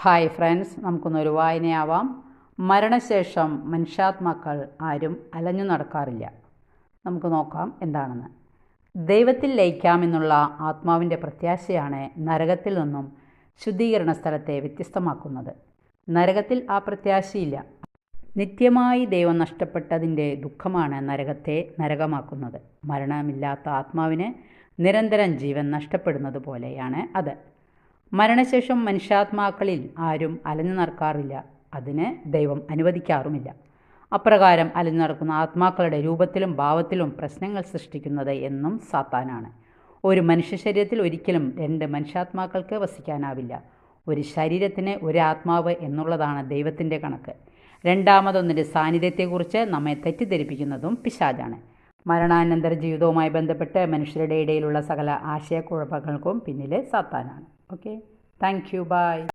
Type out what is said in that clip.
Hi friends, നമുക്കൊന്നൊരു വായനയാവാം. മരണശേഷം മനുഷ്യാത്മാക്കൾ ആരും അലഞ്ഞു നടക്കാറില്ല. നമുക്ക് നോക്കാം എന്താണെന്ന്. ദൈവത്തിൽ ലയിക്കാമെന്നുള്ള ആത്മാവിൻ്റെ പ്രത്യാശയാണ് നരകത്തിൽ നിന്നും ശുദ്ധീകരണ സ്ഥലത്തെ വ്യത്യസ്തമാക്കുന്നത്. നരകത്തിൽ ആ പ്രത്യാശയില്ല. നിത്യമായി ദൈവം നഷ്ടപ്പെട്ടതിൻ്റെ ദുഃഖമാണ് നരകത്തെ നരകമാക്കുന്നത്. മരണമില്ലാത്ത ആത്മാവിന് നിരന്തരം ജീവൻ നഷ്ടപ്പെടുന്നത് പോലെയാണ് അത്. മരണശേഷം മനുഷ്യാത്മാക്കളിൽ ആരും അലഞ്ഞു നടക്കാറില്ല. അതിന് ദൈവം അനുവദിക്കാറുമില്ല. അപ്രകാരം അലഞ്ഞു നടക്കുന്ന ആത്മാക്കളുടെ രൂപത്തിലും ഭാവത്തിലും പ്രശ്നങ്ങൾ സൃഷ്ടിക്കുന്നത് എന്നും സാത്താനാണ്. ഒരു മനുഷ്യ ശരീരത്തിൽ ഒരിക്കലും രണ്ട് മനുഷ്യാത്മാക്കൾക്ക് വസിക്കാനാവില്ല. ഒരു ശരീരത്തിന് ഒരു ആത്മാവ് എന്നുള്ളതാണ് ദൈവത്തിൻ്റെ കണക്ക്. രണ്ടാമതൊന്നിൻ്റെ സാന്നിധ്യത്തെക്കുറിച്ച് നമ്മെ തെറ്റിദ്ധരിപ്പിക്കുന്നതും പിശാചാണ്. മരണാനന്തര ജീവിതവുമായി ബന്ധപ്പെട്ട് മനുഷ്യരുടെ ഇടയിലുള്ള സകല ആശയക്കുഴപ്പങ്ങൾക്കും പിന്നിലെ സാത്താനാണ്. Okay, thank you, by.